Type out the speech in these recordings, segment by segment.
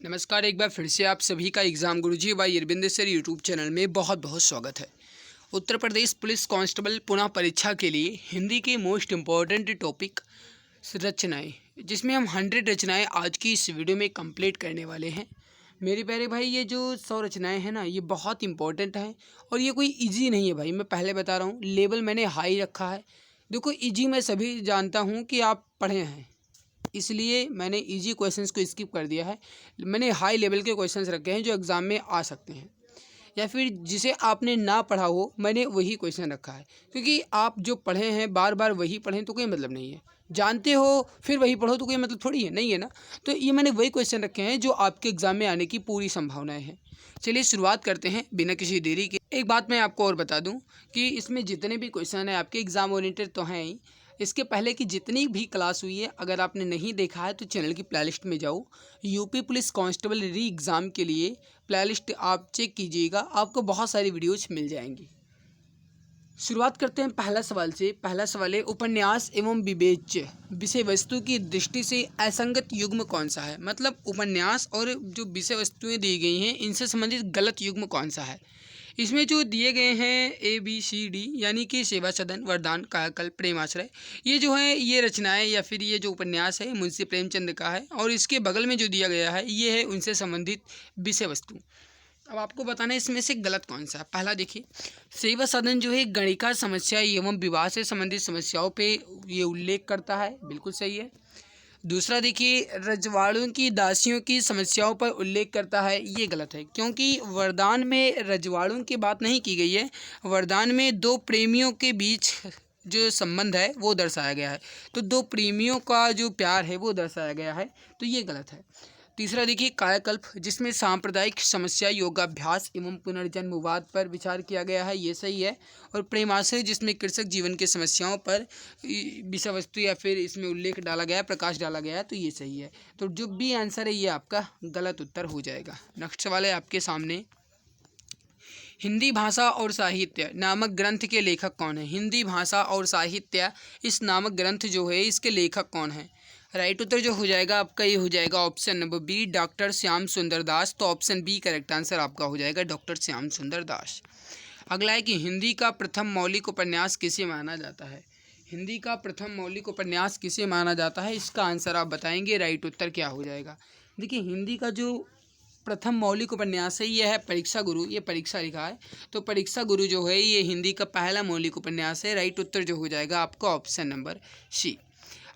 नमस्कार, एक बार फिर से आप सभी का exam Guruji by Arvind sir YouTube channel में बहुत बहुत स्वागत है। उत्तर प्रदेश पुलिस कांस्टेबल पुनः परीक्षा के लिए हिंदी के मोस्ट इम्पॉर्टेंट टॉपिक रचनाएं, जिसमें हम 100 रचनाएं आज की इस वीडियो में कंप्लीट करने वाले हैं। मेरे प्यारे भाई, ये जो 100 रचनाएं हैं ना, ये बहुत इंपॉर्टेंट हैं और ये कोई ईजी नहीं है भाई। मैं पहले बता रहा हूँ, लेवल मैंने हाई रखा है। देखो, ईजी मैं सभी जानता हूँ कि आप पढ़े हैं, इसलिए मैंने इजी क्वेश्चंस को स्किप कर दिया है। मैंने हाई लेवल के क्वेश्चंस रखे हैं जो एग्ज़ाम में आ सकते हैं, या फिर जिसे आपने ना पढ़ा हो, मैंने वही क्वेश्चन रखा है। क्योंकि आप जो पढ़े हैं बार बार वही पढ़ें तो कोई मतलब नहीं है, जानते हो फिर वही पढ़ो तो कोई मतलब थोड़ी है, नहीं है ना। तो ये मैंने वही क्वेश्चन रखे हैं जो आपके एग्ज़ाम में आने की पूरी संभावनाएँ हैं। चलिए शुरुआत करते हैं बिना किसी देरी के। एक बात मैं आपको और बता दूं कि इसमें जितने भी क्वेश्चन हैं आपके एग्ज़ाम ओरिएंटेड तो हैं ही। इसके पहले की जितनी भी क्लास हुई है, अगर आपने नहीं देखा है तो चैनल की प्लेलिस्ट में जाओ। यूपी पुलिस कांस्टेबल री एग्ज़ाम के लिए प्लेलिस्ट आप चेक कीजिएगा, आपको बहुत सारी वीडियोज मिल जाएंगी। शुरुआत करते हैं पहला सवाल से। पहला सवाल है, उपन्यास एवं विवेच्य विषय वस्तु की दृष्टि से असंगत युग्म कौन सा है। मतलब उपन्यास और जो विषय वस्तुएं दी गई हैं इनसे संबंधित गलत युग्म कौन सा है। इसमें जो दिए गए हैं ABCD, यानी कि सेवा सदन, वरदान, कायाकल्प, प्रेमाश्रय, ये जो है ये रचनाएं या फिर ये जो उपन्यास है मुंशी प्रेमचंद का है। और इसके बगल में जो दिया गया है ये है उनसे संबंधित विषय वस्तु। अब आपको बताना है इसमें से गलत कौन सा है। पहला देखिए, सेवा सदन जो है गणिका समस्या एवं विवाह से संबंधित समस्याओं पे ये उल्लेख करता है, बिल्कुल सही है। दूसरा देखिए, रजवाड़ों की दासियों की समस्याओं पर उल्लेख करता है, ये गलत है, क्योंकि वरदान में रजवाड़ों की बात नहीं की गई है। वरदान में दो प्रेमियों के बीच जो संबंध है वो दर्शाया गया है, तो दो प्रेमियों का जो प्यार है वो दर्शाया गया है, तो ये गलत है। तीसरा देखिए, कायाकल्प जिसमें सांप्रदायिक समस्या, योगाभ्यास एवं पुनर्जन्मवाद पर विचार किया गया है, ये सही है। और प्रेमाश्रय जिसमें कृषक जीवन की समस्याओं पर विषय वस्तु या फिर इसमें उल्लेख डाला गया है, प्रकाश डाला गया है, तो ये सही है। तो जो भी आंसर है ये आपका गलत उत्तर हो जाएगा। नेक्स्ट सवाल है आपके सामने, हिंदी भाषा और साहित्य नामक ग्रंथ के लेखक कौन है। हिंदी भाषा और साहित्य इस नामक ग्रंथ जो है इसके लेखक कौन है। राइट उत्तर जो हो जाएगा आपका ये हो जाएगा option number B, doctor Shyam Sundar Das. तो ऑप्शन बी करेक्ट आंसर आपका हो जाएगा, डॉक्टर श्याम सुंदर दास। अगला है कि हिंदी का प्रथम मौलिक उपन्यास किसे माना जाता है। हिंदी का प्रथम मौलिक उपन्यास किसे माना जाता है, इसका आंसर आप बताएंगे। राइट उत्तर क्या हो जाएगा। देखिए, हिंदी का जो प्रथम मौलिक उपन्यास है ये है परीक्षा गुरु, ये परीक्षा लिखा है, तो परीक्षा गुरु जो है ये हिंदी का पहला मौलिक उपन्यास है। राइट उत्तर जो हो जाएगा आपका ऑप्शन नंबर सी।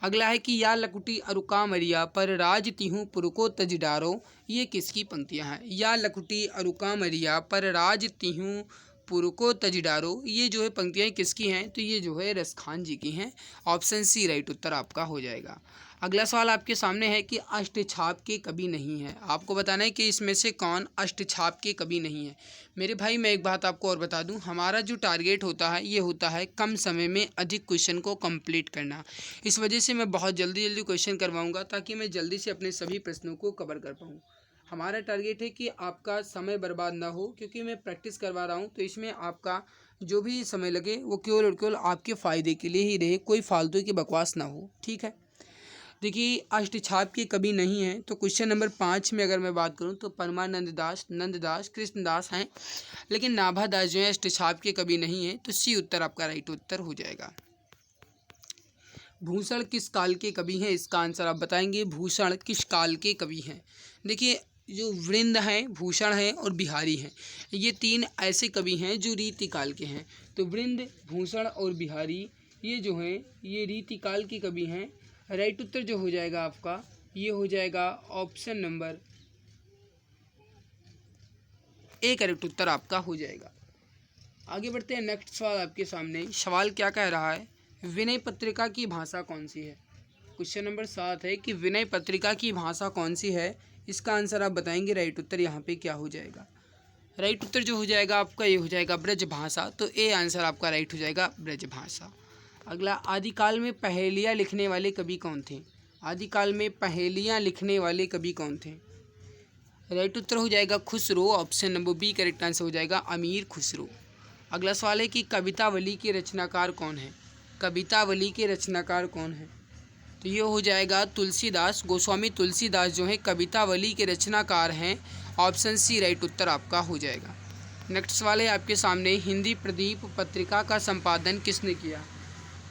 अगला है कि या लकुटी अरुका मरिया पर राज तिहूँ पुरको तज डारो, ये किसकी पंक्तियाँ हैं। या लकुटी अरुका मरिया पर राज तिहूँ पुरको तज डारो, ये जो है पंक्तियाँ किसकी हैं, तो ये जो है रसखान जी की हैं। ऑप्शन सी राइट उत्तर आपका हो जाएगा। अगला सवाल आपके सामने है कि अष्टछाप के कवि नहीं है। आपको बताना है कि इसमें से कौन अष्टछाप के कवि नहीं है। मेरे भाई, मैं एक बात आपको और बता दूं, हमारा जो टारगेट होता है ये होता है कम समय में अधिक क्वेश्चन को कंप्लीट करना। इस वजह से मैं बहुत जल्दी जल्दी क्वेश्चन करवाऊंगा ताकि मैं जल्दी से अपने सभी प्रश्नों को कवर कर पाऊँ। हमारा टारगेट है कि आपका समय बर्बाद ना हो, क्योंकि मैं प्रैक्टिस करवा रहा हूँ, तो इसमें आपका जो भी समय लगे वो केवल और केवल आपके फ़ायदे के लिए ही रहे, कोई फालतू की बकवास ना हो, ठीक है। देखिए, अष्टछाप के कवि नहीं हैं, तो क्वेश्चन नंबर 5 में अगर मैं बात करूं तो परमानंद दास, नंददास, कृष्णदास हैं, लेकिन नाभादास जो है अष्टछाप के कवि नहीं हैं, तो सी उत्तर आपका राइट उत्तर हो जाएगा। भूषण किस काल के कवि हैं, इसका आंसर आप बताएंगे। भूषण किस काल के कवि हैं। देखिए, जो वृंद हैं, भूषण हैं और बिहारी हैं, ये तीन ऐसे कवि हैं जो रीति काल के हैं। तो वृंद, भूषण और बिहारी ये जो हैं ये रीति काल के कवि हैं। राइट उत्तर जो हो जाएगा आपका ये हो जाएगा ऑप्शन नंबर ए, करेक्ट उत्तर आपका हो जाएगा। आगे बढ़ते हैं, नेक्स्ट सवाल आपके सामने। सवाल क्या कह रहा है, विनय पत्रिका की भाषा कौन सी है। क्वेश्चन नंबर 7 है कि विनय पत्रिका की भाषा कौन सी है, इसका आंसर आप बताएंगे। राइट उत्तर यहाँ पे क्या हो जाएगा। राइट उत्तर जो हो जाएगा आपका ये हो जाएगा ब्रज भाषा, तो ए आंसर आपका राइट हो जाएगा, ब्रज भाषा। अगला, आदिकाल में पहेलियाँ लिखने वाले कवि कौन थे। आदिकाल में पहेलियाँ लिखने वाले कवि कौन थे। राइट उत्तर हो जाएगा Khusro. Option number B correct answer हो जाएगा, अमीर खुसरो। अगला सवाल है कि कवितावली के रचनाकार कौन है। कवितावली के रचनाकार कौन है। तो ये हो जाएगा तुलसीदास। गोस्वामी तुलसीदास जो है कवितावली के रचनाकार हैं। ऑप्शन सी राइट उत्तर आपका हो जाएगा। नेक्स्ट सवाल है आपके सामने, हिंदी प्रदीप पत्रिका का संपादन किसने किया?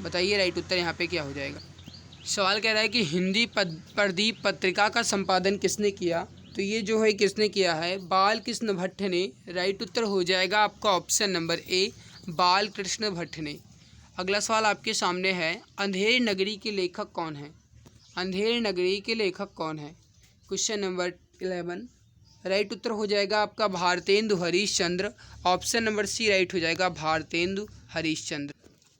बताइए राइट उत्तर यहाँ पे क्या हो जाएगा। सवाल कह रहा है कि हिंदी प्रदीप पत्रिका का संपादन किसने किया? तो ये जो है किसने किया है? बाल कृष्ण भट्ट ने। राइट उत्तर हो जाएगा आपका ऑप्शन नंबर ए, बाल कृष्ण भट्ट ने। अगला सवाल आपके सामने है, अंधेर नगरी के लेखक कौन है? अंधेर नगरी के लेखक कौन है? Question number 11। राइट उत्तर हो जाएगा आपका Bharatendu Harishchandra. Option number C right हो जाएगा भारतेंदु हरीशचंद्र।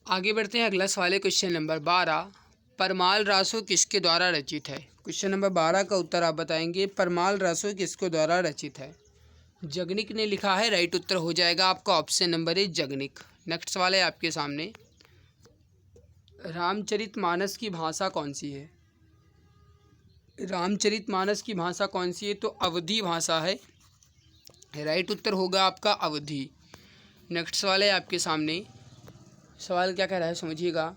आगे बढ़ते हैं, अगला सवाल है क्वेश्चन नंबर 12, परमाल रासो किसके द्वारा रचित है? क्वेश्चन नंबर 12 का उत्तर आप बताएंगे, परमाल रासो किसके द्वारा रचित है? जगनिक ने लिखा है। राइट उत्तर हो जाएगा आपका ऑप्शन नंबर ए, जगनिक। नेक्स्ट सवाल है आपके सामने, रामचरितमानस की भाषा कौन सी है? रामचरितमानस की भाषा कौन सी है? तो अवधी भाषा है। राइट उत्तर होगा आपका अवधी। नेक्स्ट सवाल है आपके सामने, सवाल क्या कह रहा है समझिएगा,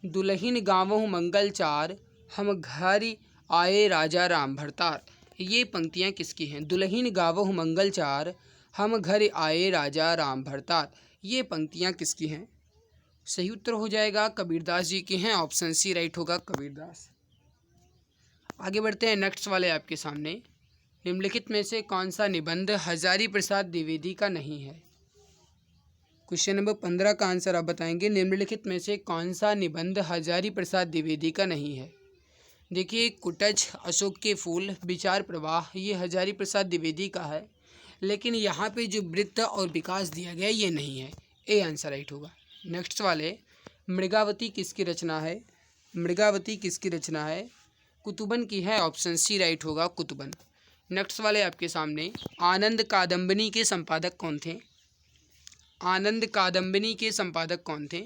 दुल्हिन गावों मंगल चार, हम घर आए राजा राम भरतार। ये पंक्तियाँ किसकी हैं? दुल्हिन गावों मंगल चार, हम घर आए राजा राम भरतार। ये पंक्तियाँ किसकी हैं? सही उत्तर हो जाएगा कबीरदास जी की हैं। ऑप्शन सी राइट होगा कबीरदास। आगे बढ़ते हैं, नेक्स्ट वाले आपके सामने, निम्नलिखित में से कौन सा निबंध हजारी प्रसाद द्विवेदी का नहीं है? क्वेश्चन नंबर 15 का आंसर आप बताएंगे, निम्नलिखित में से कौन सा निबंध हजारी प्रसाद द्विवेदी का नहीं है? देखिए, कुटज, अशोक के फूल, विचार प्रवाह, ये हजारी प्रसाद द्विवेदी का है, लेकिन यहाँ पे जो वृत्त और विकास दिया गया ये नहीं है। ए आंसर राइट होगा। नेक्स्ट वाले, मृगावती किसकी रचना है? मृगावती किसकी रचना है? कुतुबन की है। ऑप्शन सी राइट होगा कुतुबन। नेक्स्ट वाले आपके सामने, आनंद कादम्बिनी के संपादक कौन थे? आनंद कादम्बिनी के संपादक कौन थे?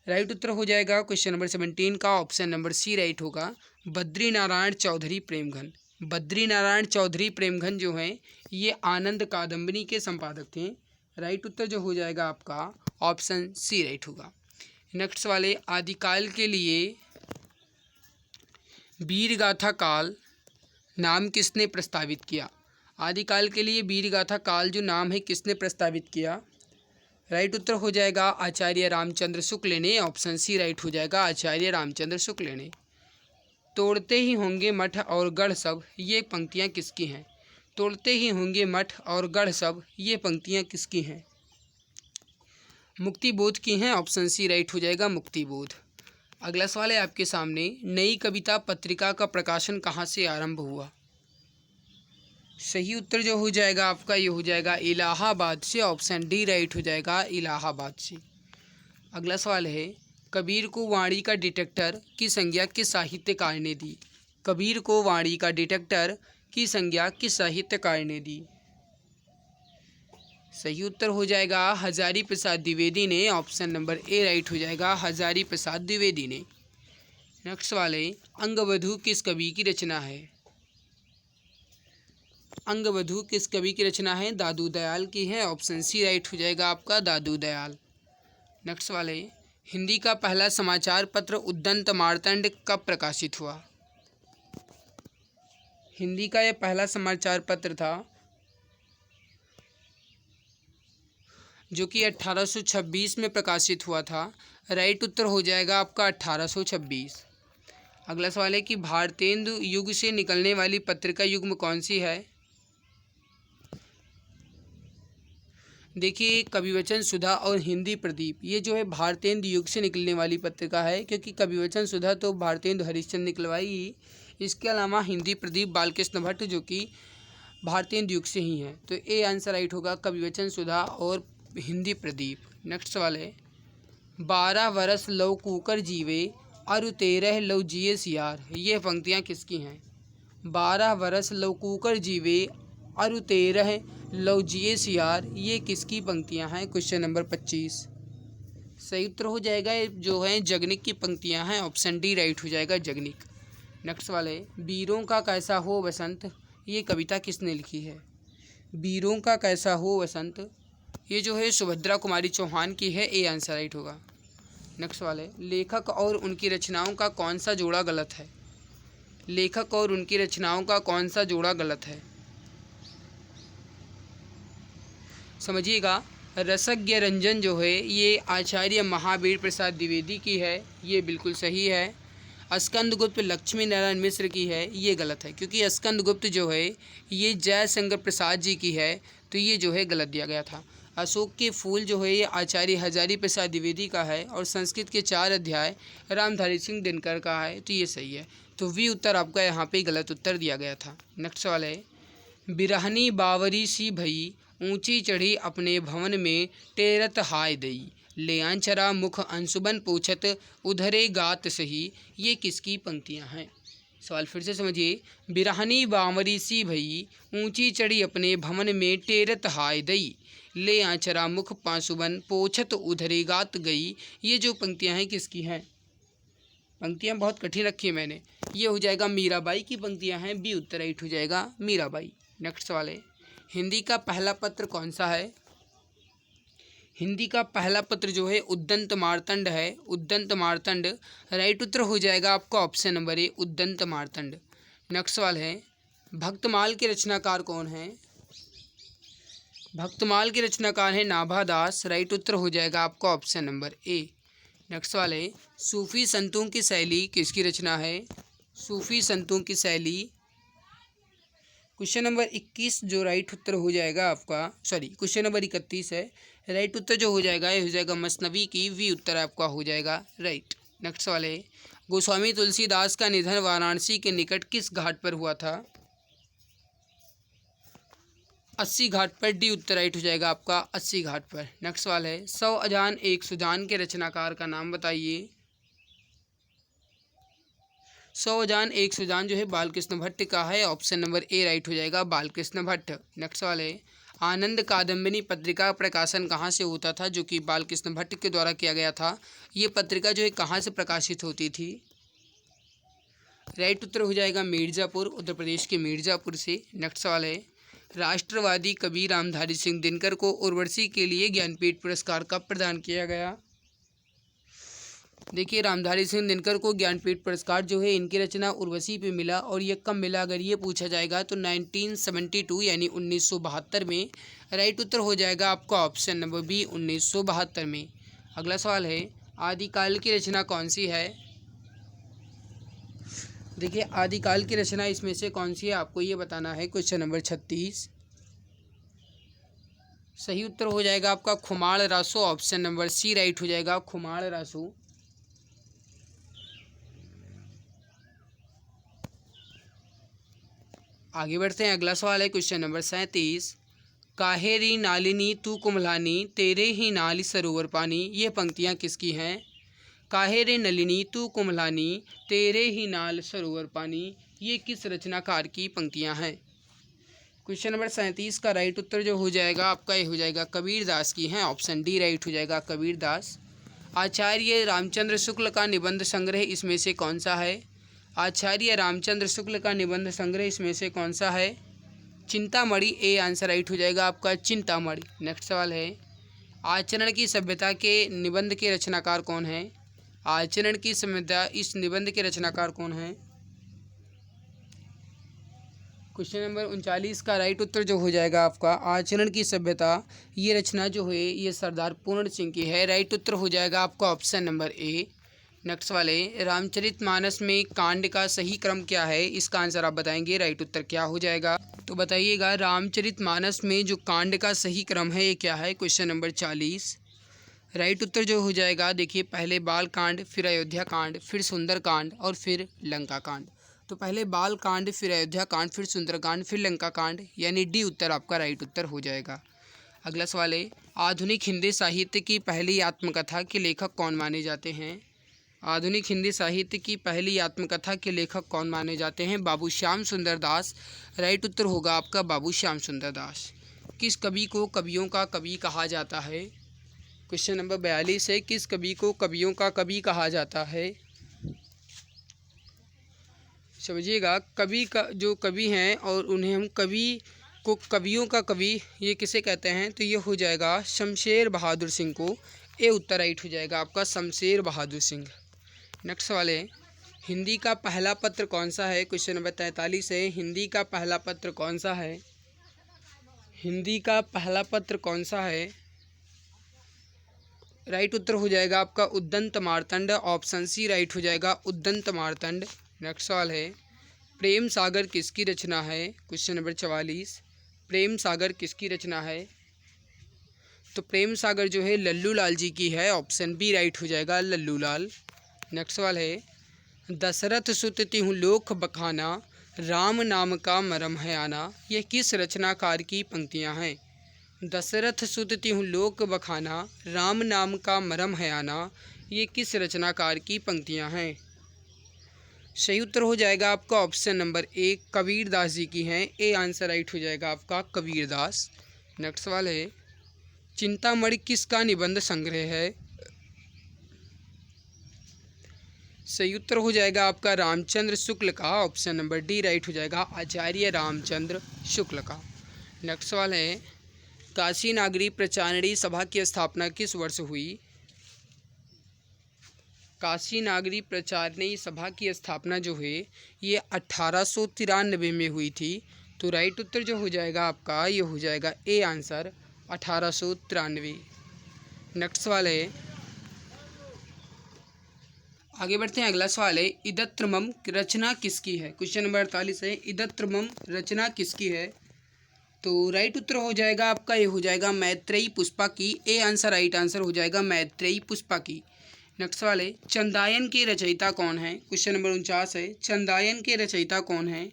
राइट उत्तर हो जाएगा क्वेश्चन नंबर 17 का ऑप्शन नंबर सी राइट होगा बद्री नारायण चौधरी प्रेमघन। बद्री नारायण चौधरी प्रेमघन जो हैं ये आनंद कादम्बिनी के संपादक थे। राइट उत्तर जो हो जाएगा आपका ऑप्शन सी राइट होगा। नेक्स्ट वाले, आदिकाल के लिए वीरगाथा काल नाम किसने प्रस्तावित किया? आदिकाल के लिए वीरगाथा काल जो नाम है किसने प्रस्तावित किया? राइट उत्तर हो जाएगा आचार्य रामचंद्र शुक्ल ने। ऑप्शन सी राइट हो जाएगा आचार्य रामचंद्र शुक्ल ने। तोड़ते ही होंगे मठ और गढ़ सब, ये पंक्तियाँ किसकी हैं? तोड़ते ही होंगे मठ और गढ़ सब, ये पंक्तियाँ किसकी हैं? मुक्तिबोध की हैं। ऑप्शन सी राइट हो जाएगा मुक्तिबोध। अगला सवाल है आपके सामने, नई कविता पत्रिका का प्रकाशन कहाँ से आरंभ हुआ? सही उत्तर जो हो जाएगा आपका ये हो जाएगा इलाहाबाद से। ऑप्शन डी राइट हो जाएगा इलाहाबाद से। अगला सवाल है, कबीर को वाणी का डिटेक्टर की संज्ञा किस साहित्यकार ने दी? कबीर को वाणी का डिटेक्टर की संज्ञा किस साहित्यकार ने दी? सही उत्तर हो जाएगा हजारी प्रसाद द्विवेदी ने। ऑप्शन नंबर ए राइट हो जाएगा हजारी प्रसाद द्विवेदी ने। नेक्स्ट वाले, अंगवधू किस कवि की रचना है? अंगवधू किस कवि की रचना है? दादू दयाल की है। ऑप्शन सी राइट हो जाएगा आपका दादू दयाल। नेक्स्ट वाले, हिंदी का पहला समाचार पत्र उद्दंत मार्तंड कब प्रकाशित हुआ? हिंदी का यह पहला समाचार पत्र था जो कि 1826 में प्रकाशित हुआ था। राइट उत्तर हो जाएगा आपका 1826। अगला सवाल है कि भारतेंदु युग से निकलने वाली पत्रिका युग्म कौन सी है? देखिए, कविवचन सुधा और हिंदी प्रदीप, ये जो है भारतेंदु युग से निकलने वाली पत्रिका है, क्योंकि कविवचन सुधा तो भारतेंदु हरिश्चंद्र निकलवाई। इसके अलावा हिंदी प्रदीप बालकृष्ण भट्ट जो कि भारतेंदु युग से ही हैं। तो ए आंसर राइट होगा कविवचन सुधा और हिंदी प्रदीप। नेक्स्ट सवाल है, 12 वर्ष लव कूकर जीवे अरु 13 लव जिए सियार, ये पंक्तियाँ किसकी हैं? 12 वर्ष लव कूकर जीवे अरु 13 लव जिए सियार, ये किसकी पंक्तियाँ हैं? Question number 25। सही उत्तर हो जाएगा जो है जगनिक की पंक्तियाँ हैं। ऑप्शन डी राइट हो जाएगा जगनिक। नेक्स्ट वाले, वीरों का कैसा हो बसंत, ये कविता किसने लिखी है? वीरों का कैसा हो बसंत, ये जो है सुभद्रा कुमारी चौहान की है। ए आंसर राइट होगा। नेक्स्ट सवाल है, लेखक और उनकी रचनाओं का कौन सा जोड़ा गलत है? लेखक और उनकी रचनाओं का कौन सा जोड़ा गलत है? समझिएगा, रसज्ञ रंजन जो है ये आचार्य महावीर प्रसाद द्विवेदी की है, ये बिल्कुल सही है। स्कंदगुप्त लक्ष्मी नारायण मिश्र की है, ये गलत है, क्योंकि स्कंदगुप्त जो है ये जयशंकर प्रसाद जी की है, तो ये जो है गलत दिया गया था। अशोक के फूल जो है ये आचार्य हजारी प्रसाद द्विवेदी का है, और संस्कृत के 4 अध्याय रामधारी सिंह दिनकर का है, तो ये सही है। तो वी उत्तर आपका यहाँ पे गलत उत्तर दिया गया था। नेक्स्ट सवाल है, बिरहनी बावरी सी भई ऊंची चढ़ी अपने भवन में टेरत हाय दई, ले आंचरा मुख अंशुबन पूछत उधरे गात सही, ये किसकी पंक्तियां हैं? सवाल फिर से समझिए, बिरहनी बावरी सी भई ऊंची चढ़ी अपने भवन में टेरत हाय दई, ले आंचरा मुख पांसुबन पोछत उधरे गात गई, ये जो पंक्तियां हैं किसकी हैं? पंक्तियां बहुत कठिन रखी है मैंने, ये हो जाएगा मीराबाई की पंक्तियां हैं, बी उत्तर राइट हो जाएगा मीराबाई। नेक्स्ट सवाल है, हिंदी का पहला पत्र कौन सा है? हिंदी का पहला पत्र जो है उद्दंत मार्तंड है, उद्दंत मार्तंड राइट उत्तर हो जाएगा आपका option number A, Udant Martand. Next सवाल है, भक्तमाल के रचनाकार कौन है? भक्तमाल के रचनाकार है नाभादास, राइट उत्तर हो जाएगा आपका ऑप्शन नंबर ए। नेक्स्ट सवाल है, सूफी संतों की शैली किसकी रचना है? सूफी संतों की शैली, क्वेश्चन नंबर 21 जो राइट उत्तर हो जाएगा आपका, सॉरी क्वेश्चन नंबर 31 है, राइट उत्तर जो हो जाएगा ये हो जाएगा मसनवी की, वी उत्तर आपका हो जाएगा राइट। नेक्स्ट सवाल है, गोस्वामी तुलसीदास का निधन वाराणसी के निकट किस घाट पर हुआ था? 80 घाट पर, डी उत्तर राइट हो जाएगा आपका 80 घाट पर। नेक्स्ट सवाल है, 100 अजान एक सुजान के रचनाकार का नाम बताइए। 100 अजान एक सुजान जो है बालकृष्ण भट्ट का है, ऑप्शन नंबर ए राइट हो जाएगा बालकृष्ण भट्ट। नेक्स्ट सवाल है, आनंद कादम्बिनी पत्रिका का प्रकाशन कहाँ से होता था, जो कि बालकृष्ण भट्ट के द्वारा किया गया था? ये पत्रिका जो है कहाँ से प्रकाशित होती थी? राइट उत्तर हो जाएगा मिर्ज़ापुर, उत्तर प्रदेश के मिर्ज़ापुर से। नेक्स्ट सवाल है, राष्ट्रवादी कवि रामधारी सिंह दिनकर को उर्वशी के लिए ज्ञानपीठ पुरस्कार कब प्रदान किया गया? देखिए, रामधारी सिंह दिनकर को ज्ञानपीठ पुरस्कार जो है इनकी रचना उर्वशी पे मिला, और ये कब मिला अगर ये पूछा जाएगा तो 1972 यानी 1972 में। राइट उत्तर हो जाएगा आपका ऑप्शन नंबर बी, 1972 में। अगला सवाल है, आदिकाल की रचना कौन सी है? देखिए, आदिकाल की रचना इसमें से कौन सी है आपको ये बताना है। क्वेश्चन नंबर 36 सही उत्तर हो जाएगा आपका Khuman Raso, option number C right हो जाएगा खुमाण रासो। आगे बढ़ते हैं, अगला सवाल है क्वेश्चन नंबर 37, काहेरी नालिनी तू कुम्हलानी तेरे ही नाली सरोवर पानी, ये पंक्तियाँ किसकी हैं? काहेरे नलिनी तू कुम्हलानी तेरे ही नाल सरोवर पानी, ये किस रचनाकार की पंक्तियाँ हैं? क्वेश्चन नंबर 37 का राइट उत्तर जो हो जाएगा आपका ये हो जाएगा कबीरदास की हैं, ऑप्शन डी राइट हो जाएगा कबीरदास। आचार्य रामचंद्र शुक्ल का निबंध संग्रह इसमें से कौन सा है? आचार्य रामचंद्र शुक्ल का निबंध संग्रह इसमें से कौन सा है? चिंतामणि, ए आंसर राइट हो जाएगा आपका चिंतामणि। नेक्स्ट सवाल है, आचरण की सभ्यता के निबंध के रचनाकार कौन है? आचरण की सभ्यता इस निबंध के रचनाकार कौन है? क्वेश्चन नंबर 39 का राइट उत्तर जो हो जाएगा आपका आचरण की सभ्यता, ये रचना जो है ये सरदार पूर्ण सिंह की है, राइट उत्तर हो जाएगा आपका ऑप्शन नंबर ए। नेक्स्ट वाले, रामचरितमानस में कांड का सही क्रम क्या है, इसका आंसर आप बताएंगे, राइट उत्तर क्या हो जाएगा? तो बताइएगा, रामचरितमानस में जो कांड का सही क्रम है ये क्या है? क्वेश्चन नंबर 40 राइट उत्तर जो हो जाएगा, देखिए पहले बाल कांड, फिर अयोध्या कांड, फिर सुंदर कांड और फिर लंका कांड। तो पहले बाल कांड, फिर अयोध्या कांड, फिर सुंदर कांड, फिर लंका कांड, यानी डी उत्तर आपका राइट उत्तर हो जाएगा। अगला सवाल है, आधुनिक हिंदी साहित्य की पहली आत्मकथा के लेखक कौन माने जाते हैं? आधुनिक हिंदी साहित्य की पहली आत्मकथा के लेखक कौन माने जाते हैं? बाबू श्याम सुंदर दास, राइट उत्तर होगा आपका बाबू श्याम सुंदर दास। किस कवि को कवियों का कवि कहा जाता है? क्वेश्चन नंबर 42 है, किस कवि को कवियों का कवि कहा जाता है? समझिएगा, कवि का जो कवि हैं और उन्हें हम कवि को कवियों का कवि ये किसे कहते हैं? तो ये हो जाएगा शमशेर बहादुर सिंह को ए उत्तर राइट हो जाएगा आपका शमशेर बहादुर सिंह। नेक्स्ट सवाल है, हिंदी का पहला पत्र कौन सा है? क्वेश्चन नंबर 43 है, हिंदी का पहला पत्र कौन सा है? हिंदी का पहला पत्र कौन सा है? राइट उत्तर हो जाएगा आपका उद्दंत मार्तंड, ऑप्शन सी राइट हो जाएगा उद्दंत मार्तंड। नेक्स्ट सवाल है, प्रेम सागर किसकी रचना है? क्वेश्चन नंबर 44, प्रेम सागर किसकी रचना है? तो प्रेम सागर जो है लल्लू लाल जी की है, ऑप्शन बी राइट हो जाएगा लल्लू लाल। नेक्स्ट सवाल है, दशरथ सुत तिहु लोक बखाना, राम नाम का मरम है आना, यह किस रचनाकार की पंक्तियां हैं? दशरथ सुत तिहु लोक बखाना, राम नाम का मरम है आना, ये किस रचनाकार की पंक्तियां हैं? सही उत्तर हो जाएगा आपका ऑप्शन नंबर ए, कबीरदास जी की हैं। ए आंसर राइट हो जाएगा आपका कबीरदास। नेक्स्ट सवाल है, चिंतामणि किसका निबंध संग्रह है? सही उत्तर हो जाएगा आपका रामचंद्र शुक्ल का, ऑप्शन नंबर डी राइट हो जाएगा आचार्य रामचंद्र शुक्ल का। नेक्स्ट सवाल है, काशी नागरी प्रचारणी सभा की स्थापना किस वर्ष हुई? काशी नागरी प्रचारणी सभा की स्थापना जो है ये 1893 में हुई थी। तो राइट उत्तर जो हो जाएगा आपका ये हो जाएगा ए आंसर 1893। नेक्स्ट सवाल है, आगे बढ़ते हैं। अगला सवाल है, इदत्रमम रचना किसकी है? क्वेश्चन नंबर 48 है, इदत्रमम रचना किसकी है? तो राइट उत्तर हो जाएगा आपका ये हो जाएगा मैत्रेयी पुष्पा की। ए आंसर राइट आंसर हो जाएगा मैत्रेयी पुष्पा की। नेक्स्ट सवाल है, चंदायन के रचयिता कौन है? क्वेश्चन नंबर 49 है, चंदायन के रचयिता कौन है?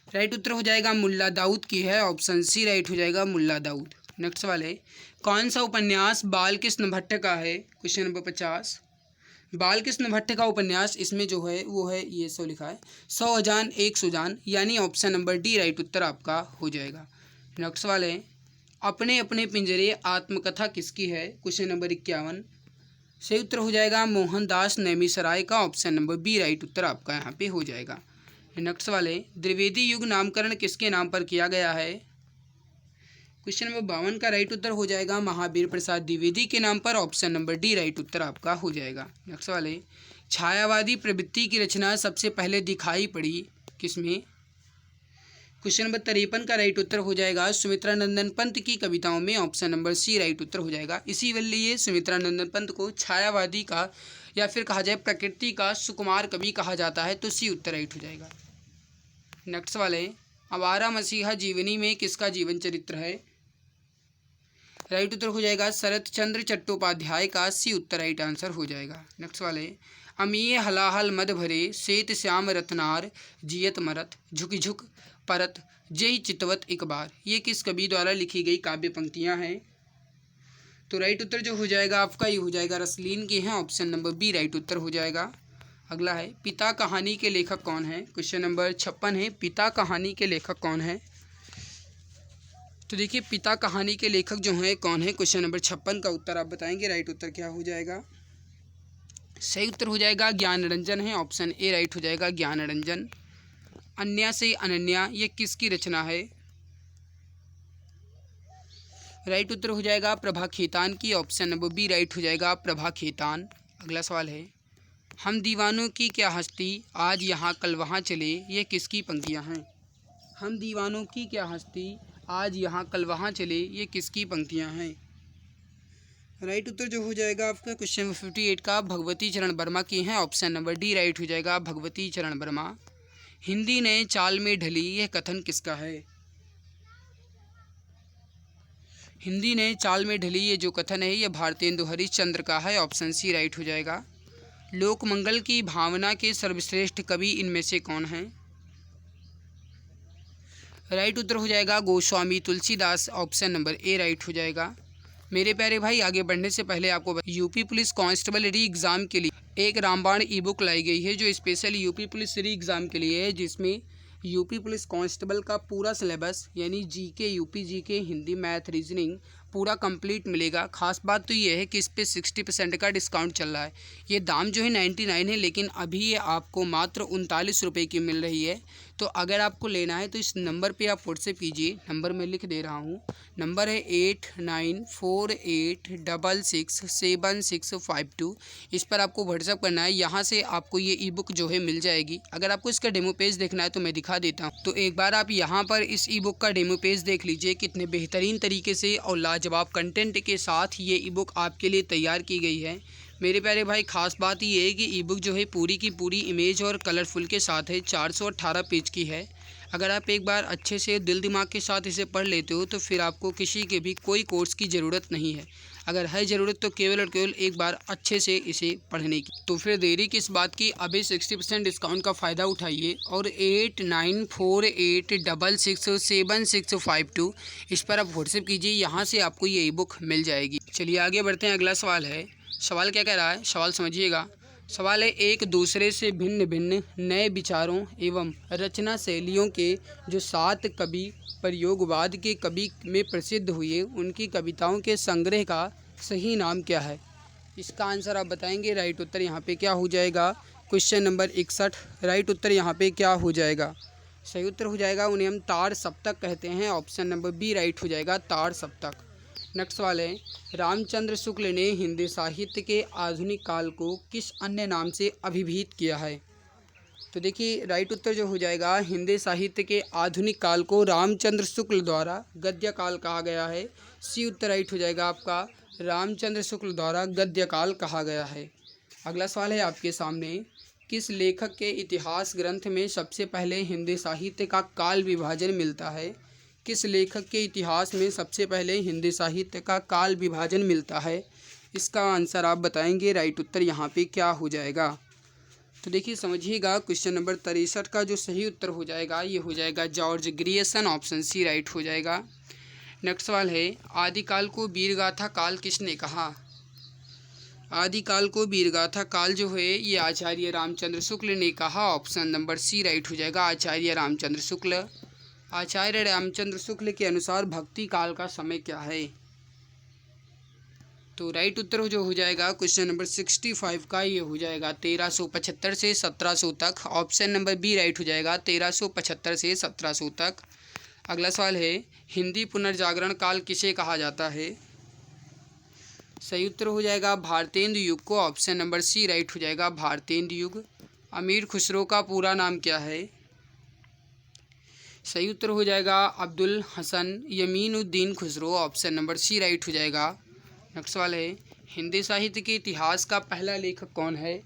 राइट उत्तर हो जाएगा मुल्ला दाऊद की है, ऑप्शन सी राइट हो जाएगा मुल्ला दाऊद। नेक्स्ट सवाल है, कौन सा उपन्यास बालकृष्ण भट्ट का है? क्वेश्चन नंबर 50, बालकृष्ण भट्ट का उपन्यास इसमें जो है वो है ये सो लिखा है 100 अजान 1 सुजान, यानी ऑप्शन नंबर डी राइट उत्तर आपका हो जाएगा। नेक्स्ट सवाल है, अपने अपने पिंजरे आत्मकथा किसकी है? क्वेश्चन नंबर 51, सही उत्तर हो जाएगा मोहनदास नेमिसराय का, ऑप्शन नंबर बी राइट उत्तर आपका यहाँ पे हो जाएगा। नेक्स्ट सवाल है, द्विवेदी युग नामकरण किसके नाम पर किया गया है? क्वेश्चन नंबर 52 का राइट उत्तर हो जाएगा महावीर प्रसाद द्विवेदी के नाम पर, ऑप्शन नंबर डी राइट उत्तर आपका हो जाएगा। नेक्स्ट सवाल है, छायावादी प्रवृत्ति की रचना सबसे पहले दिखाई पड़ी किसमें? क्वेश्चन नंबर 53 का राइट उत्तर हो जाएगा सुमित्रा नंदन पंत की कविताओं में, ऑप्शन नंबर सी राइट उत्तर हो जाएगा। इसी लिए सुमित्रा नंदन पंत को छायावादी का या फिर कहा जाए प्रकृति का सुकुमार कवि कहा जाता है, तो सी उत्तर राइट हो जाएगा। नेक्स्ट सवाल है, आवारा मसीहा जीवनी में किसका जीवन चरित्र है? राइट उत्तर हो जाएगा शरत चंद्र चट्टोपाध्याय का, सी उत्तर राइट आंसर हो जाएगा। नेक्स्ट सवाल है, अमीय हलाहल मद भरे श्वेत श्याम रत्नार जियत मरत झुक झुक परत जय चितवत एक बार, ये किस कवि द्वारा लिखी गई काव्य पंक्तियां हैं? तो राइट उत्तर जो हो जाएगा आपका ये हो जाएगा रसलीन की हैं, ऑप्शन नंबर बी राइट उत्तर हो जाएगा। अगला है, पिता कहानी के लेखक कौन है? क्वेश्चन नंबर 56 है, पिता कहानी के लेखक कौन है? तो देखिए पिता कहानी के लेखक जो हैं कौन है, क्वेश्चन नंबर 56 का उत्तर आप बताएंगे। राइट उत्तर क्या हो जाएगा? सही उत्तर हो जाएगा ज्ञान रंजन है, ऑप्शन ए राइट हो जाएगा ज्ञान रंजन। अन्या से अनन्या ये किसकी रचना है? राइट उत्तर हो जाएगा प्रभा खेतान की, ऑप्शन नंबर बी राइट हो जाएगा प्रभा खेतान। अगला सवाल है, हम दीवानों की क्या हस्ती आज यहाँ कल वहाँ चले, ये किसकी पंक्तियाँ हैं? हम दीवानों की क्या हस्ती आज यहाँ कल वहाँ चले, ये किसकी पंक्तियाँ हैं? राइट उत्तर जो हो जाएगा आपका क्वेश्चन नंबर 58 का भगवती चरण वर्मा की हैं, ऑप्शन नंबर डी राइट हो जाएगा भगवती चरण वर्मा। हिंदी ने चाल में ढली यह कथन किसका है? हिंदी ने चाल में ढली ये जो कथन है यह भारतेंदु हरिश्चंद्र का है, ऑप्शन सी राइट हो जाएगा। लोकमंगल की भावना के सर्वश्रेष्ठ कवि इनमें से कौन हैं? राइट उत्तर हो जाएगा गोस्वामी तुलसीदास, ऑप्शन नंबर ए राइट हो जाएगा। मेरे प्यारे भाई आगे बढ़ने से पहले आपको यूपी पुलिस कांस्टेबल री एग्ज़ाम के लिए एक रामबाण ई बुक लाई गई है जो स्पेशल यूपी पुलिस री एग्ज़ाम के लिए है, जिसमें यूपी पुलिस कांस्टेबल का पूरा सिलेबस यानी GK, UP GK, Hindi, math, reasoning, पूरा कंप्लीट मिलेगा। खास बात तो ये है कि इस पे 60% का डिस्काउंट चल रहा है। ये दाम जो है 99 है, लेकिन अभी ये आपको मात्र 39 रुपये की मिल रही है। तो अगर आपको लेना है तो इस नंबर पे आप व्हाट्सएप कीजिए। नंबर मैं लिख दे रहा हूँ, नंबर है 8948667652। इस पर आपको व्हाट्सएप करना है। यहाँ से आपको ये ई बुक जो है मिल जाएगी। अगर आपको इसका डेमो पेज देखना है तो मैं दिखा देता हूँ। तो एक बार आप यहाँ पर इस ई बुक का डेमो पेज देख लीजिए, कितने बेहतरीन तरीके से और लाजवाब कंटेंट के साथ ये ई बुक आपके लिए तैयार की गई है। मेरे प्यारे भाई, ख़ास बात ये है कि ई बुक जो है पूरी की पूरी इमेज और कलरफुल के साथ है। 418 पेज की है। अगर आप एक बार अच्छे से दिल दिमाग के साथ इसे पढ़ लेते हो तो फिर आपको किसी के भी कोई कोर्स की ज़रूरत नहीं है। अगर है ज़रूरत तो केवल और केवल एक बार अच्छे से इसे पढ़ने की। तो फिर देरी किस बात की, अभी 60% डिस्काउंट का फ़ायदा उठाइए और 8948667652 इस पर आप व्हाट्सएप कीजिए। यहाँ से आपको ये ई बुक मिल जाएगी। चलिए आगे बढ़ते हैं। अगला सवाल है। सवाल क्या कह रहा है, सवाल समझिएगा। सवाल है, एक दूसरे से भिन्न भिन्न नए विचारों एवं रचना शैलियों के जो 7 कवि प्रयोगवाद के कवि में प्रसिद्ध हुए, उनकी कविताओं के संग्रह का सही नाम क्या है? इसका आंसर आप बताएंगे। राइट उत्तर यहाँ पे क्या हो जाएगा? Question number 61। राइट उत्तर यहाँ पे क्या हो जाएगा? सही उत्तर हो जाएगा, उन्हें हम तार सप्तक कहते हैं। ऑप्शन नंबर बी राइट हो जाएगा, तार सप्तक। नेक्स्ट सवाल है, रामचंद्र शुक्ल ने हिंदी साहित्य के आधुनिक काल को किस अन्य नाम से अभिहित किया है? तो देखिए राइट उत्तर जो हो जाएगा, हिंदी साहित्य के आधुनिक काल को रामचंद्र शुक्ल द्वारा गद्य काल कहा गया है। सी उत्तर राइट हो जाएगा आपका, रामचंद्र शुक्ल द्वारा गद्य काल कहा गया है। अगला सवाल है आपके सामने, किस लेखक के इतिहास ग्रंथ में सबसे पहले हिंदी साहित्य का काल विभाजन मिलता है? किस लेखक के इतिहास में सबसे पहले हिंदी साहित्य का काल विभाजन मिलता है? इसका आंसर आप बताएंगे। राइट उत्तर यहाँ पे क्या हो जाएगा? तो देखिए समझिएगा, क्वेश्चन नंबर 63 का जो सही उत्तर हो जाएगा ये हो जाएगा George Grierson. Option C right हो जाएगा। नेक्स्ट सवाल है, आदिकाल को वीरगाथा काल किसने कहा? आदिकाल को वीरगाथा काल जो है ये आचार्य रामचंद्र शुक्ल ने कहा। ऑप्शन नंबर सी राइट हो जाएगा, आचार्य रामचंद्र शुक्ल। आचार्य रामचंद्र शुक्ल के अनुसार भक्ति काल का समय क्या है? तो राइट उत्तर जो हो जाएगा क्वेश्चन नंबर 65 का ये हो जाएगा 1375 से 1700 तक। ऑप्शन नंबर बी राइट हो जाएगा, 1375 से 1700 तक। अगला सवाल है, हिंदी पुनर्जागरण काल किसे कहा जाता है? सही उत्तर हो जाएगा भारतेंदु युग को। ऑप्शन नंबर सी राइट हो जाएगा, भारतेंदु युग। अमीर खुसरो का पूरा नाम क्या है? सही उत्तर हो जाएगा Abdul Hasan Yaminuddin Khusro. Option number C right हो जाएगा। नेक्स्ट सवाल है, हिंदी साहित्य के इतिहास का पहला लेखक कौन है?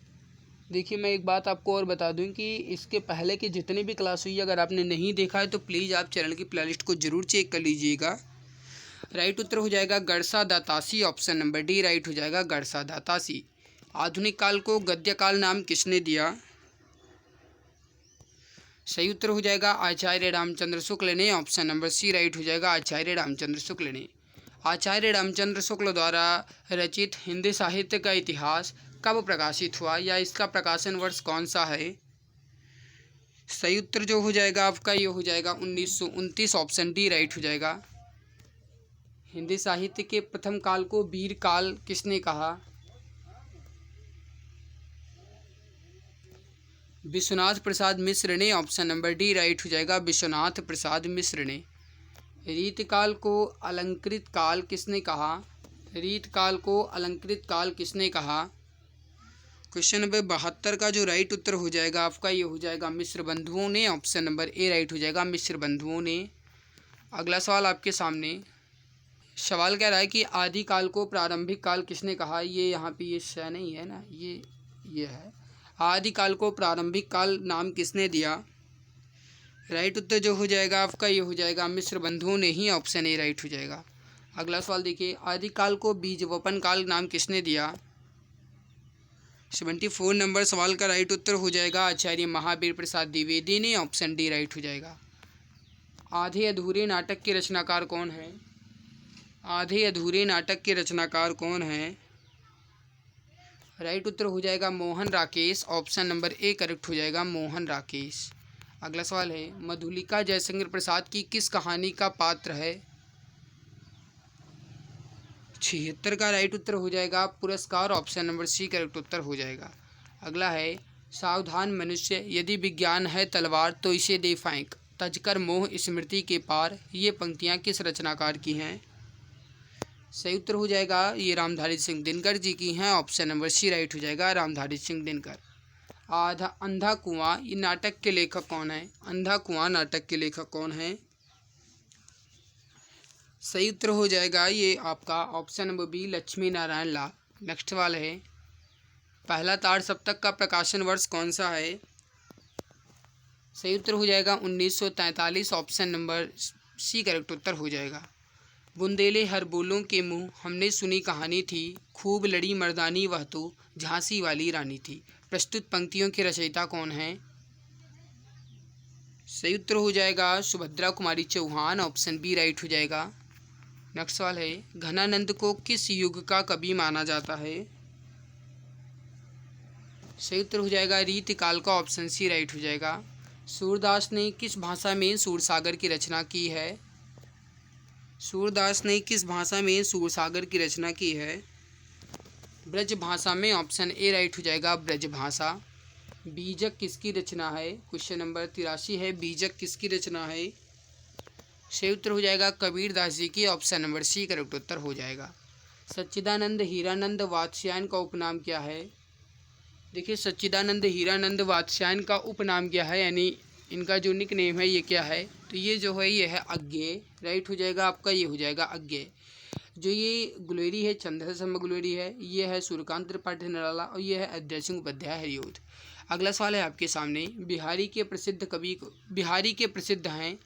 देखिए मैं एक बात आपको और बता दूं कि इसके पहले की जितनी भी क्लास हुई, अगर आपने नहीं देखा है तो प्लीज़ आप चैनल की प्लेलिस्ट को ज़रूर चेक कर लीजिएगा। राइट उत्तर हो जाएगा Gadsa Datasi. Option number D right हो जाएगा, गड़सा दातासी। आधुनिक काल को गद्य काल नाम किसने दिया? सही उत्तर हो जाएगा आचार्य रामचंद्र शुक्ल ने। ऑप्शन नंबर सी राइट हो जाएगा, आचार्य रामचंद्र शुक्ल ने। आचार्य रामचंद्र शुक्ल द्वारा रचित हिंदी साहित्य का इतिहास कब प्रकाशित हुआ या इसका प्रकाशन वर्ष कौन सा है? सही उत्तर जो हो जाएगा आपका ये हो जाएगा 1929। ऑप्शन डी राइट हो जाएगा। हिंदी साहित्य के प्रथम काल को वीर काल किसने कहा? विश्वनाथ प्रसाद मिश्र ने। ऑप्शन नंबर डी राइट हो जाएगा, विश्वनाथ प्रसाद मिश्र ने। रीतकाल को अलंकृत काल किसने कहा? रीतकाल को अलंकृत काल किसने कहा? क्वेश्चन नंबर 72 का जो राइट उत्तर हो जाएगा आपका ये हो जाएगा मिश्र बंधुओं ने। ऑप्शन नंबर ए राइट हो जाएगा, मिश्र बंधुओं ने। अगला सवाल आपके सामने, सवाल कह रहा है कि आदिकाल को प्रारंभिक काल किसने कहा? ये यहाँ पे ये श नहीं है ना, ये है। आदिकाल को प्रारंभिक काल नाम किसने दिया? राइट उत्तर जो हो जाएगा आपका ये हो जाएगा मिश्र बंधुओं ने ही। ऑप्शन ए राइट हो जाएगा। अगला सवाल देखिए, आदिकाल को बीजवपन काल नाम किसने दिया? 74 नंबर सवाल का राइट उत्तर हो जाएगा आचार्य महावीर प्रसाद द्विवेदी ने। ऑप्शन डी राइट हो जाएगा। आधे अधूरे नाटक के रचनाकार कौन है? आधे अधूरे नाटक के रचनाकार कौन है? राइट उत्तर हो जाएगा Mohan Rakesh. Option number A correct हो जाएगा, मोहन राकेश। अगला सवाल है, मधुलिका जयशंकर प्रसाद की किस कहानी का पात्र है? 76 का राइट उत्तर हो जाएगा पुरस्कार, ऑप्शन नंबर सी करेक्ट उत्तर हो जाएगा। अगला है सावधान मनुष्य, यदि विज्ञान है तलवार तो इसे दे फेंक, तजकर मोह स्मृति के पार। ये पंक्तियाँ किस रचनाकार की हैं? सही उत्तर हो जाएगा ये रामधारी सिंह दिनकर जी की हैं, ऑप्शन नंबर सी राइट हो जाएगा रामधारी सिंह दिनकर। आधा अंधा कुआं, ये नाटक के लेखक कौन है? अंधा कुआं नाटक के लेखक कौन है? सही उत्तर हो जाएगा ये आपका option number B Lakshmi Narayan Lal. Next वाला है पहला ताड़ सप्तक का प्रकाशन वर्ष कौन सा है? सही उत्तर हो जाएगा 1943, ऑप्शन नंबर सी करेक्ट उत्तर हो जाएगा। बुंदेले हर बोलों के मुँह, हमने सुनी कहानी थी, खूब लड़ी मर्दानी वह तो झांसी वाली रानी थी। प्रस्तुत पंक्तियों के रचयिता कौन हैं? सही उत्तर हो जाएगा Subhadra Kumari Chauhan, option B right हो जाएगा। नेक्स्ट सवाल है घनानंद को किस युग का कवि माना जाता है? सही उत्तर हो जाएगा रीतिकाल का, ऑप्शन सी राइट हो जाएगा। सूरदास ने किस भाषा में सूरसागर की रचना की है? सूरदास ने किस भाषा में सूरसागर की रचना की है? ब्रज भाषा में, ऑप्शन ए राइट हो जाएगा ब्रज भाषा। बीजक किसकी रचना है? क्वेश्चन नंबर 83 है बीजक किसकी रचना है? सही उत्तर हो जाएगा कबीरदास जी की, ऑप्शन नंबर सी करेक्ट उत्तर हो जाएगा। सच्चिदानंद हीरानंद वात्स्यायन का उपनाम क्या है? देखिए सच्चिदानंद हीरानंद वात्स्यायन का उपनाम क्या है, यानी इनका जो निक नेम है ये क्या है? तो ये जो है ये है अज्ञेय, राइट हो जाएगा आपका, ये हो जाएगा अज्ञेय। जो ये गुलेरी है चंद्र शर्मा गुलेरी है, ये है सूर्यकांत त्रिपाठी निराला और ये है अजय सिंह उपाध्याय हरिओद। अगला सवाल है आपके सामने बिहारी के प्रसिद्ध कवि, बिहारी के प्रसिद्ध हैं,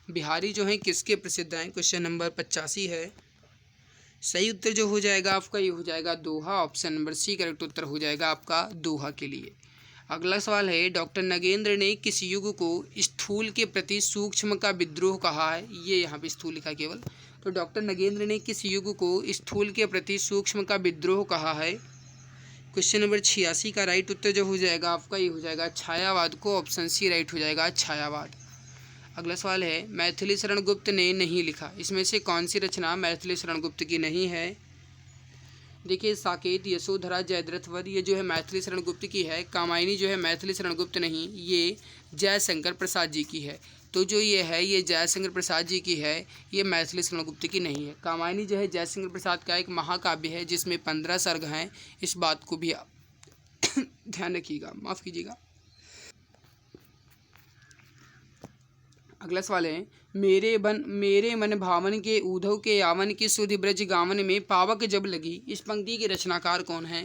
बिहारी जो हैं किसके प्रसिद्ध हैं? क्वेश्चन नंबर 85 है। सही उत्तर जो हो जाएगा आपका ये हो जाएगा दोहा, ऑप्शन नंबर सी करेक्ट उत्तर हो जाएगा आपका दोहा के लिए। अगला सवाल है डॉक्टर नगेंद्र ने किस युग को स्थूल के प्रति सूक्ष्म का विद्रोह कहा है? ये यहाँ पे स्थूल लिखा केवल, तो डॉक्टर नगेंद्र ने किस युग को स्थूल के प्रति सूक्ष्म का विद्रोह कहा है? क्वेश्चन नंबर 86 का राइट उत्तर जो हो जाएगा आपका ये हो जाएगा छायावाद को, ऑप्शन सी राइट हो जाएगा छायावाद। अगला सवाल है मैथिली शरण गुप्त ने नहीं लिखा, इसमें से कौन सी रचना मैथिली शरण गुप्त की नहीं है? देखिए साकेत, यशोधरा, जयद्रथ वध ये जो है मैथिली शरण गुप्त की है। कामायनी जो है मैथिली शरण गुप्त नहीं, ये जयशंकर प्रसाद जी की है। तो जो ये है ये जयशंकर प्रसाद जी की है, ये मैथिली शरण गुप्त की नहीं है। कामायनी जो है जयशंकर प्रसाद का एक महाकाव्य है जिसमें 15 सर्ग हैं, इस बात को भी आप ध्यान रखिएगा, माफ़ कीजिएगा। अगला सवाल है मेरे मन भावन के ऊधव के यावन की सुधि ब्रज गावन में पावक जब लगी, इस पंक्ति के रचनाकार कौन है?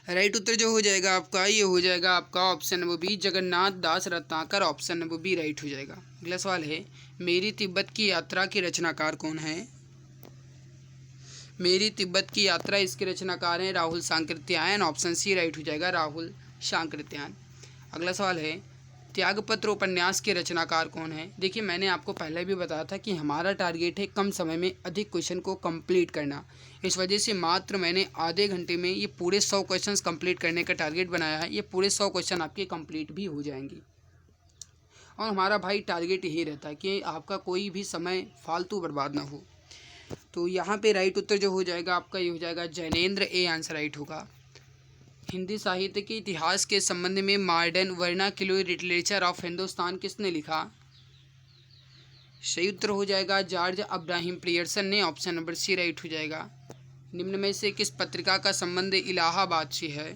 राइट उत्तर जो हो जाएगा आपका ये हो जाएगा आपका option number B Jagannath Das Ratnakar, option number B right हो जाएगा। अगला सवाल है मेरी तिब्बत की यात्रा के रचनाकार कौन है? मेरी तिब्बत की यात्रा इसके रचनाकार हैं Rahul Sankrityayan, option C right हो जाएगा राहुल सांकृत्यायन। अगला सवाल है त्यागपत्र उपन्यास के रचनाकार कौन है? देखिए मैंने आपको पहले भी बताया था कि हमारा टारगेट है कम समय में अधिक क्वेश्चन को कंप्लीट करना, इस वजह से मात्र मैंने आधे घंटे में ये पूरे 100 क्वेश्चंस कंप्लीट करने का टारगेट बनाया है। ये पूरे 100 क्वेश्चन आपके कंप्लीट भी हो जाएंगे और हमारा भाई टारगेट यही रहता है कि आपका कोई भी समय फालतू बर्बाद ना हो। तो यहाँ पे राइट उत्तर जो हो जाएगा आपका ये हो जाएगा जैनेंद्र, ए आंसर राइट होगा। हिंदी साहित्य के इतिहास के संबंध में modern vernacular literature of Hindustan किसने लिखा? सही उत्तर हो जाएगा जॉर्ज अब्राहम पियर्सन ने, ऑप्शन नंबर सी राइट हो जाएगा। निम्न में से किस पत्रिका का संबंध इलाहाबाद से है?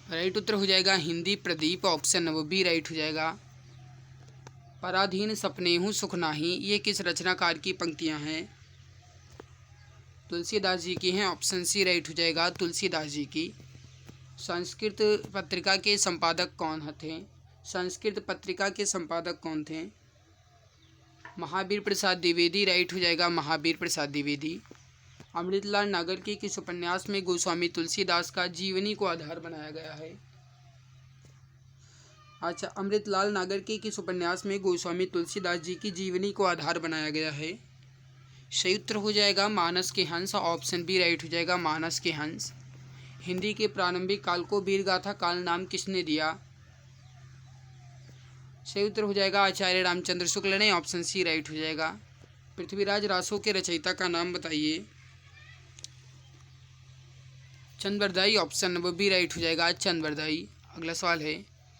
राइट उत्तर हो जाएगा Hindi Pradeep, option number B right हो जाएगा। पराधीन सपने हूँ सुख नाही, ये किस रचनाकार की पंक्तियाँ हैं? तुलसीदास जी की हैं, ऑप्शन सी राइट हो जाएगा तुलसीदास जी की। संस्कृत पत्रिका के संपादक कौन थे? संस्कृत पत्रिका के संपादक कौन थे? महावीर प्रसाद द्विवेदी, राइट हो जाएगा महावीर प्रसाद द्विवेदी। अमृतलाल नागर के किस उपन्यास में गोस्वामी तुलसीदास का जीवनी को आधार बनाया गया है? अच्छा, अमृतलाल नागर के किस उपन्यास में गोस्वामी तुलसीदास जी की जीवनी को आधार बनाया गया है? सही उत्तर हो जाएगा मानस के हंस, ऑप्शन बी राइट हो जाएगा मानस के हंस। हिंदी के प्रारंभिक काल को वीरगाथा काल नाम किसने दिया? सही उत्तर हो जाएगा आचार्य रामचंद्र शुक्ल ने, ऑप्शन सी राइट हो जाएगा। पृथ्वीराज रासो के रचयिता का नाम बताइए। Chandbardai, option number B right हो जाएगा, चंद्रवरदाई। अगला सवाल है,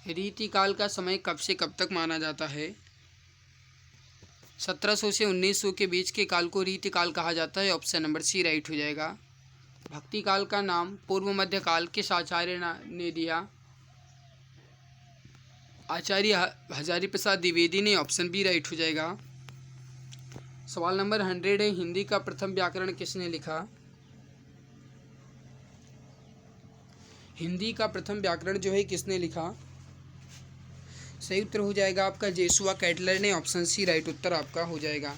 रीतिकाल का समय कब से कब तक माना जाता है? 1700 से 1900 के बीच के काल को रीतिकाल कहा जाता है, ऑप्शन नंबर सी राइट हो जाएगा। भक्ति काल का नाम पूर्व मध्य काल किस आचार्य ने दिया? आचार्य हजारी प्रसाद द्विवेदी ने, ऑप्शन बी राइट हो जाएगा। सवाल नंबर 100 है, हिंदी का प्रथम व्याकरण किसने लिखा? हिंदी का प्रथम व्याकरण जो है किसने लिखा? सही उत्तर हो जाएगा आपका जेसुआ कैटलर ने, ऑप्शन सी राइट उत्तर आपका हो जाएगा।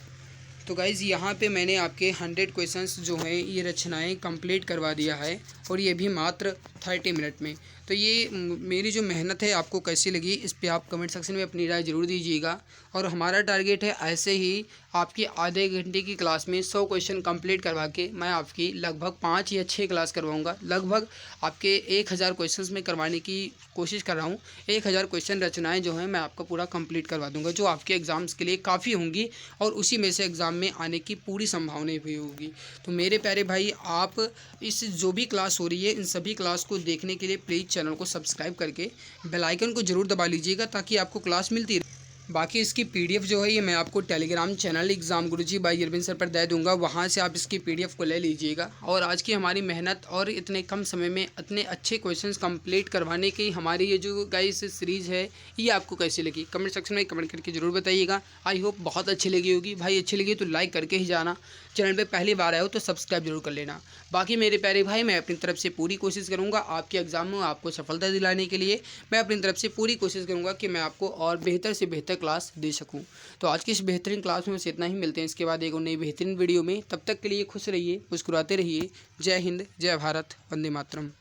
तो गाइज़ यहाँ पे मैंने आपके 100 क्वेश्चंस जो हैं ये रचनाएं कंप्लीट करवा दिया है, और ये भी मात्र 30 मिनट में। तो ये मेरी जो मेहनत है आपको कैसी लगी, इस पे आप कमेंट सेक्शन में अपनी राय ज़रूर दीजिएगा। और हमारा टारगेट है ऐसे ही आपकी आधे घंटे की क्लास में 100 क्वेश्चन कंप्लीट करवा के मैं आपकी लगभग 5 या 6 क्लास करवाऊँगा। लगभग आपके 1000 क्वेश्चन में करवाने की कोशिश कर रहा हूँ। 1000 क्वेश्चन रचनाएँ जो हैं मैं आपको पूरा कंप्लीट करवा दूँगा, जो आपके एग्ज़ाम्स के लिए काफ़ी होंगी, और उसी में से एग्ज़ाम में आने की पूरी संभावना भी होगी। तो मेरे प्यारे भाई, आप इस जो भी क्लास हो रही है इन सभी क्लास को देखने के लिए प्लीज़ चैनल को सब्सक्राइब करके बेल आइकन को ज़रूर दबा लीजिएगा, ताकि आपको क्लास मिलती रहे। बाकी इसकी पीडीएफ जो है ये मैं आपको Telegram channel exam Guruji by Arvind sir पर दे दूंगा, वहाँ से आप इसकी पीडीएफ को ले लीजिएगा। और आज की हमारी मेहनत और इतने कम समय में इतने अच्छे क्वेश्चंस कंप्लीट करवाने की हमारी ये जो गाइस सीरीज़ है ये आपको कैसी लगी कमेंट सेक्शन में कमेंट करके ज़रूर बताइएगा। आई होप बहुत अच्छी लगी होगी। भाई अच्छी लगी तो लाइक करके ही जाना, चैनल पर पहली बार आए हो तो सब्सक्राइब जरूर कर लेना। बाकी मेरे प्यारे भाई, मैं अपनी तरफ से पूरी कोशिश करूँगा आपके एग्ज़ाम में आपको सफलता दिलाने के लिए। मैं अपनी तरफ से पूरी कोशिश करूँगा कि मैं आपको और बेहतर से बेहतर क्लास दे सकूँ। तो आज की इस बेहतरीन क्लास में बस इतना ही। मिलते हैं इसके बाद एक और नई बेहतरीन वीडियो में। तब तक के लिए खुश रहिए, मुस्कुराते रहिए। जय हिंद, जय भारत, वंदे मातरम।